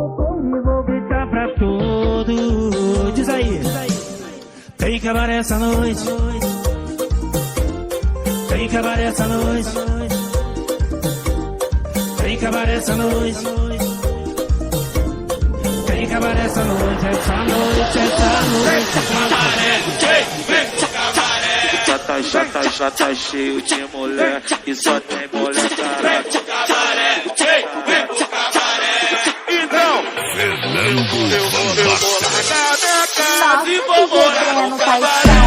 vou gritar pra todos. Diz aí. Tem que acabar essa noite. Tem que acabar essa noite. Tem que acabar essa noite. Tem que acabar essa noite. Essa noite, essa noite. Já tá cheio de mulher e só tem mulher caralho. Vem pro cabaré. Então, eu vou largar minha casa e vou morar no cabaré.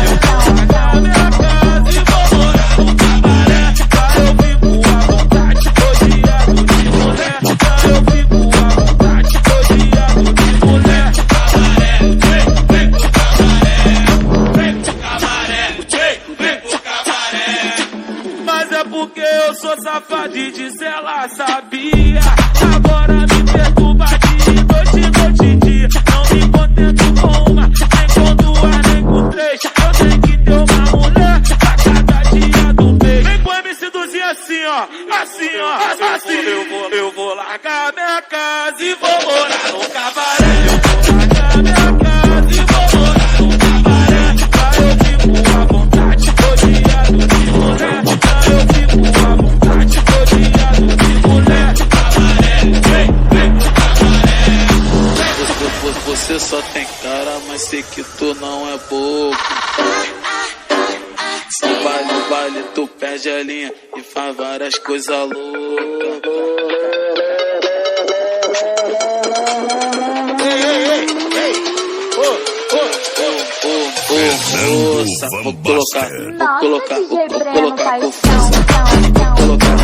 Largar minha casa e vou morar no cabaré. Lá eu fico à vontade, rodeado de mulher. Lá eu fico à vontade, rodeado de mulher. Cabaré, vem pro cabaré. Vem pro cabaré, vem pro cabaré. Mas é porque eu sou safado e disso ela sabia. Agora me perturba de noite e dia. Não me contento com uma, nem com duas, nem com três. Eu tenho que ter uma mulher pra cada dia do mês. Vem com o MC Duzinho assim, ó. Assim, ó. Assim. Eu vou largar minha casa e vou morar no cabaré. Eu vou largar minha casa e vou morar no cabaré. Lá eu fico à vontade, rodeado de mulher. Lá eu fico à vontade, rodeado de mulher. Cabaré, vem pro cabaré. Você só tem cara, mas sei que tu não é bobo. No baile tu perde a linha e faz várias coisas loucas. Moça, vou colocar com força.